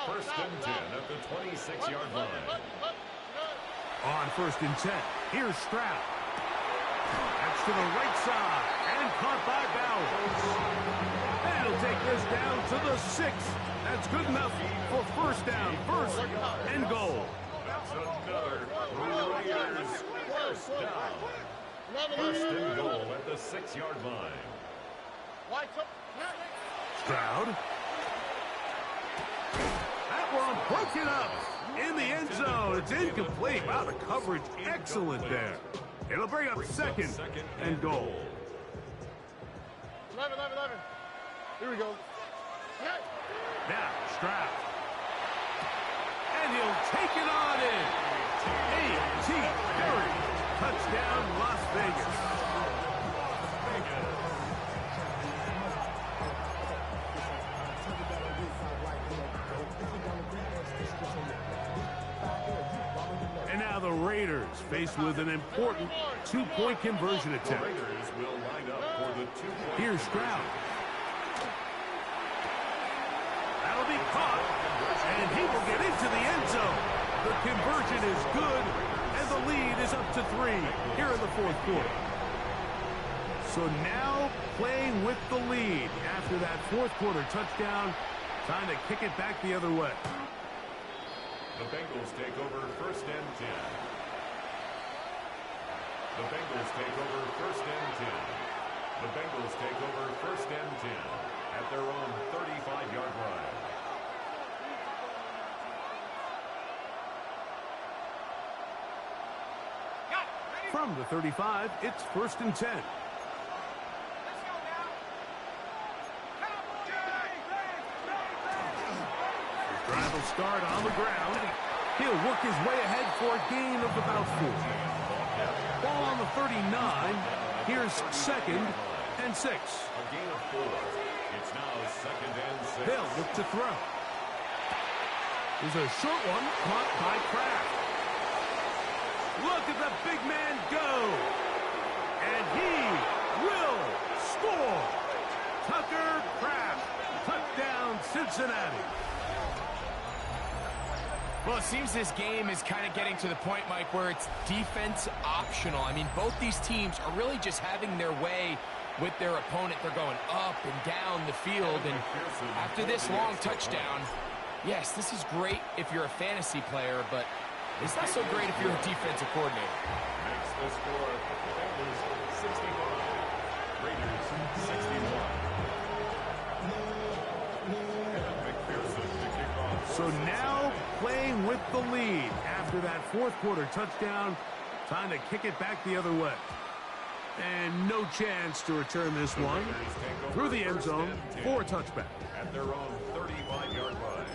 First and 10 at the 26-yard line. On 1st and 10, here's Stroud. That's to the right side, and caught by Bowers. And he'll take this down to the 6. That's good enough for 1st down, 1st and goal. That's another Raiders 1st down. 1st and goal at the 6-yard line. Stroud. That one broken up in the end zone. It's incomplete. Wow, the coverage excellent there. It'll bring up 2nd and goal. 11. Here we go. Now, Stroud. And he'll take it on in. A.T. Perry. Touchdown, Las Vegas. And now the Raiders faced with an important 2-point conversion attempt. Raiders will line up for the 2-point. Here's Stroud. That'll be caught, and he will get into the end zone. The conversion is good, and the lead is up to 3 here in the 4th quarter. So now playing with the lead after that 4th quarter touchdown, time to kick it back the other way. The Bengals take over 1st and 10. The Bengals take over 1st and 10. The Bengals take over 1st and 10 at their own 35-yard line. From the 35, it's 1st and 10. Drive will start on the ground. He'll work his way ahead for a gain of about 4. Ball on the 39. Here's 2nd and 6. A gain of 4. It's now 2nd and 6. They'll look to throw. There's a short one caught by Kraft. Look at the big man go. And he will score. Tucker Kraft. Touchdown, Cincinnati. Well, it seems this game is kind of getting to the point, Mike, where it's defense optional. I mean, both these teams are really just having their way with their opponent. They're going up and down the field, and after this long touchdown, yes, this is great if you're a fantasy player, but it's not so great if you're a defensive coordinator. Makes the score. Bengals 65. Raiders 61. And McPherson to kick off. So now playing with the lead after that 4th quarter touchdown, time to kick it back the other way. And no chance to return this one through the end zone for a touchback. At their own 35-yard line.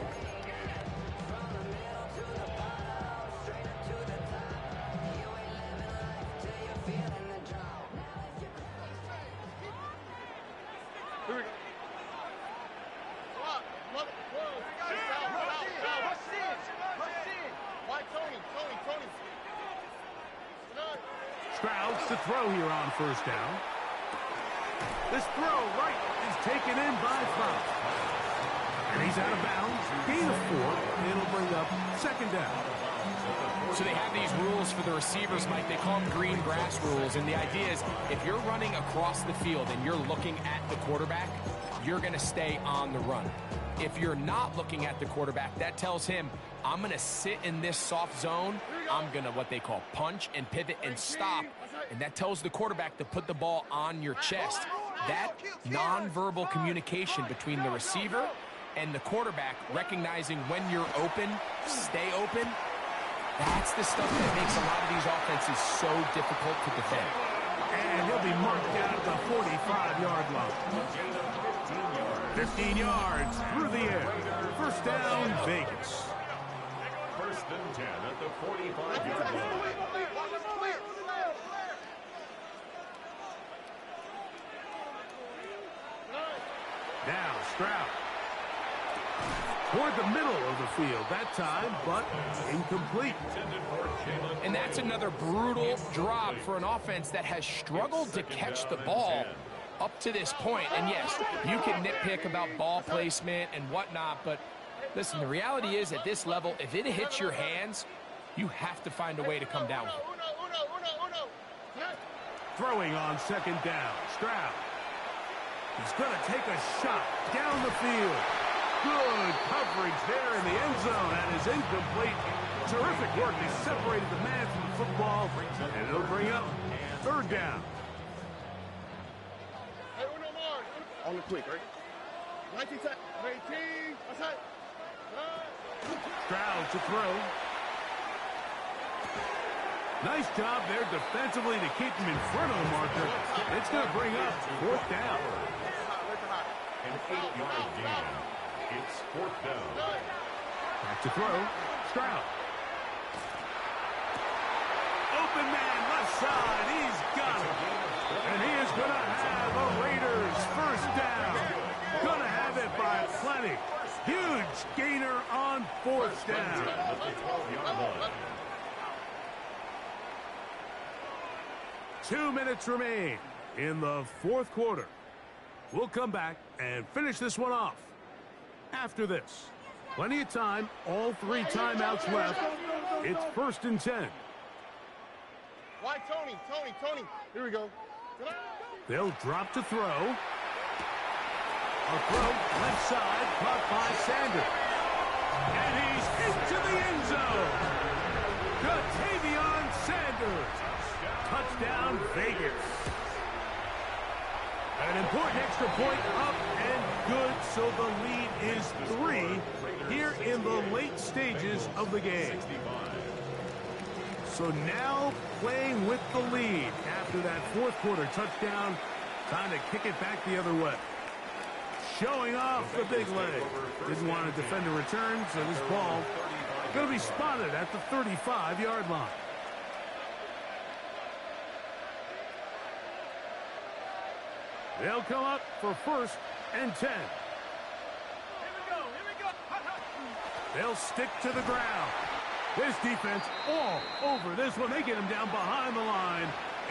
Stroud's to throw here on 1st down. This throw right is taken in by Fowler. And he's out of bounds. Gain of 4. It'll bring up 2nd down. So they have these rules for the receivers, Mike. They call them green grass rules. And the idea is if you're running across the field and you're looking at the quarterback, you're going to stay on the run. If you're not looking at the quarterback, that tells him, I'm going to sit in this soft zone. I'm going to what they call punch and pivot and stop. And that tells the quarterback to put the ball on your chest. That nonverbal communication between the receiver and the quarterback, recognizing when you're open, stay open, that's the stuff that makes a lot of these offenses so difficult to defend. And he'll be marked down at the 45-yard line. 15 yards through the air. 1st down, Vegas. 1st and 10 at the 45-yard line. Now Stroud. Toward the middle of the field that time, but incomplete. And that's another brutal drop for an offense that has struggled to catch the ball up to this point. And yes, you can nitpick about ball placement and whatnot, but listen, the reality is at this level, if it hits your hands, You have to find a way to come down with it. Throwing on second down. Stroud. He's going to take a shot down the field. Good coverage there in the end zone. That is incomplete. Terrific work. They separated the man from the football, and it'll bring up third down. On the quick, right? 19, 18, outside. Stroud to throw. Nice job there defensively to keep him in front of the marker. It's going to bring up fourth down. An 8-yard gain. It's fourth down. Back to throw. Stroud. Open man, left side. He's got it. And he is going to have a Raiders first down. Going to have it by plenty. Huge gainer on fourth down. 2 minutes remain in the fourth quarter. We'll come back and finish this one off. After this, plenty of time, all 3 timeouts left. It's 1st and 10. Why, Tony? Here we go. They'll drop to throw. A throw left side, caught by Sanders. And he's into the end zone. Ja'Tavion Sanders. Touchdown, Vegas. An important extra point up and good, so the lead is 3 here in the late stages of the game. So now playing with the lead after that fourth quarter touchdown. Time to kick it back the other way. Showing off the big leg. Didn't want to defend a return, so this ball going to be spotted at the 35-yard line. They'll come up for 1st and 10. Here we go. They'll stick to the ground. This defense all over this one. They get him down behind the line.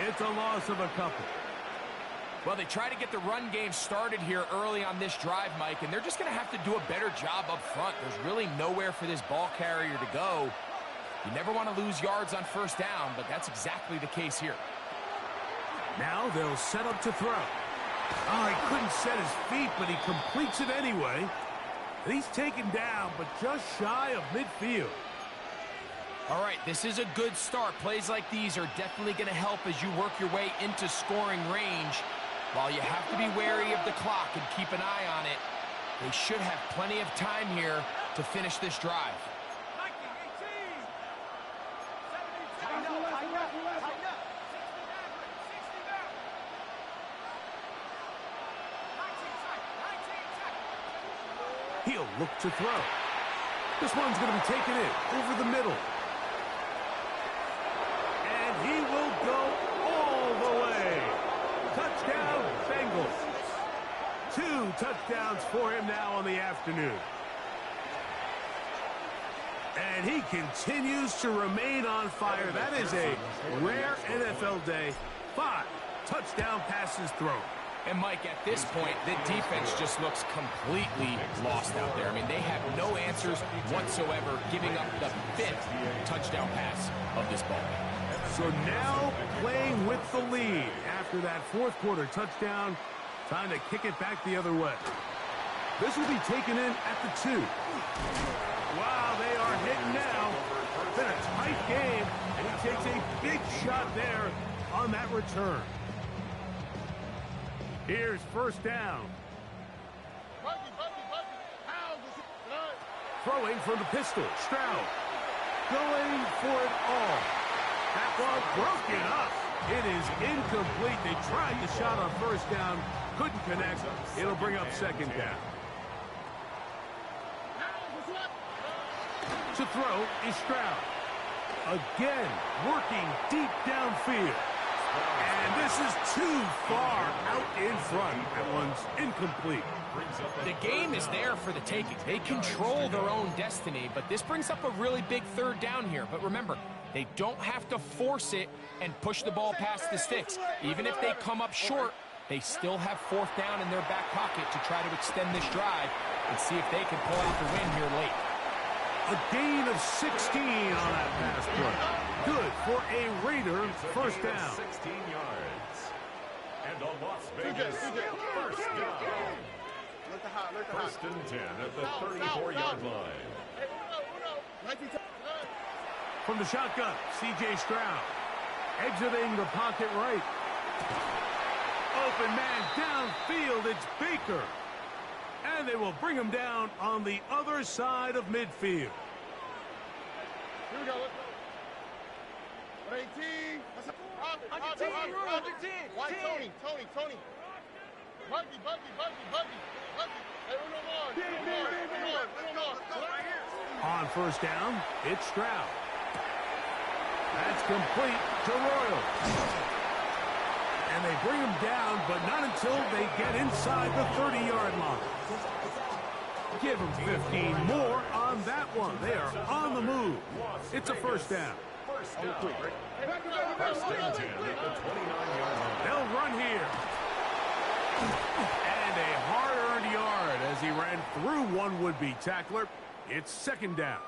It's a loss of a couple. Well, they try to get the run game started here early on this drive, Mike, and they're just going to have to do a better job up front. There's really nowhere for this ball carrier to go. You never want to lose yards on first down, but that's exactly the case here. Now they'll set up to throw. Oh, he couldn't set his feet, but he completes it anyway. And he's taken down, but just shy of midfield. All right, this is a good start. Plays like these are definitely going to help as you work your way into scoring range. While you have to be wary of the clock and keep an eye on it, they should have plenty of time here to finish this drive. 19, 18, 72, tighten up. 60 down. 19, He'll look to throw. This one's going to be taken in over the middle. And he will go all the way. Touchdown, Bengals. 2 touchdowns for him now on the afternoon. And he continues to remain on fire. That is a rare NFL day. 5 touchdown passes thrown. And, Mike, at this point, the defense just looks completely lost out there. I mean, they have no answers whatsoever, giving up the 5th touchdown pass of this ball. So now playing with the lead after that fourth quarter touchdown. Time to kick it back the other way. This will be taken in at the 2. Wow, they are hitting now. It's been a tight game, and he takes a big shot there on that return. Here's first down. Throwing from the pistol, Stroud. Going for it all. That ball broken up. It is incomplete. They tried the shot on first down. Couldn't connect. It'll bring up second down. To throw is Stroud. Again, working deep downfield. And this is too far out in front. That one's incomplete. The game is there for the taking. They control their own destiny, but this brings up a really big third down here. But remember, they don't have to force it and push the ball past the sticks. Even if they come up short, they still have fourth down in their back pocket to try to extend this drive and see if they can pull out the win here late. A gain of 16 on that pass play. Good for a Raider first down. 16 yards. And a Las Vegas first down. First and 10 at the 34-yard line. From the shotgun, C.J. Stroud. Exiting the pocket right. Open man downfield, it's Baker. And they will bring him down on the other side of midfield. Here we go. 18. Why Tony? Buggy. Hey, On first down, it's Stroud. That's complete to Royals. And they bring him down, but not until they get inside the 30-yard line. Give them 15 more on that one. They are on the move. It's a first down. First and 10 at the 29-yard line. They'll run here. And a hard-earned yard as he ran through one would-be tackler. It's second down.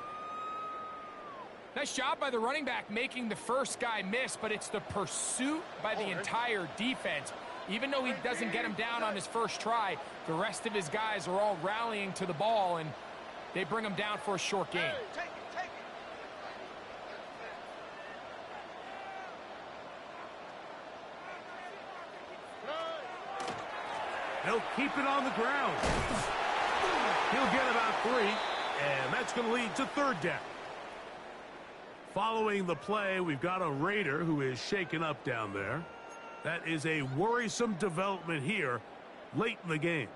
Nice job by the running back making the first guy miss, but it's the pursuit by the entire defense. Even though he doesn't get him down on his first try, the rest of his guys are all rallying to the ball, and they bring him down for a short gain. They'll keep it on the ground. He'll get about 3, and that's going to lead to third down. Following the play, we've got a Raider who is shaken up down there. That is a worrisome development here late in the game.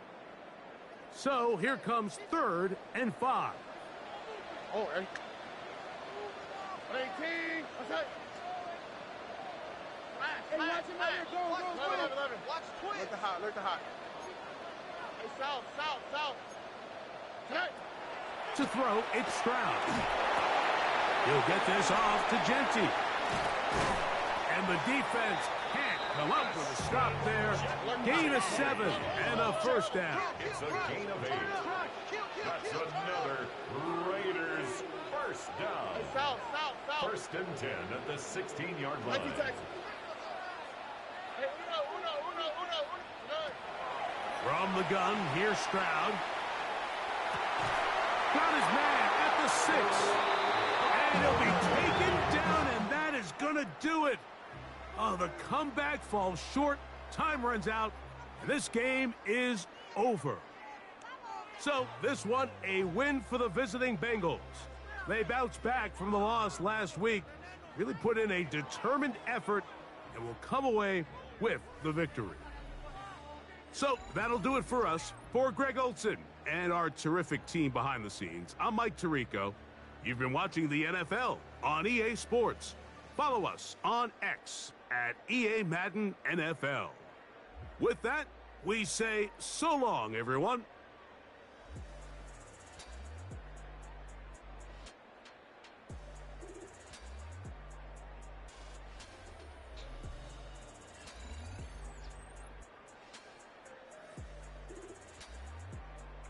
So here comes 3rd and 5. Oh, 18. That's it. Hey, watch him out there. Go. 11. Watch twins. Look the hot. Hey, south. Connect. To throw, it's Stroud. He'll get this off to Genty. And the defense can't come up with a stop there. Gain of 7 and a first down. It's a gain of 8. That's another Raiders first down. Hey, south. First and 10 at the 16-yard line. Hey, uno. From the gun, here's Stroud. Got his man at the 6. And he'll be taken down, and that is going to do it. Oh, the comeback falls short. Time runs out, and this game is over. So, this one, a win for the visiting Bengals. They bounced back from the loss last week, really put in a determined effort, and will come away with the victory. So, that'll do it for us. For Greg Olsen and our terrific team behind the scenes, I'm Mike Tirico. You've been watching the NFL on EA Sports. Follow us on X at EA Madden NFL. With that, we say so long, everyone.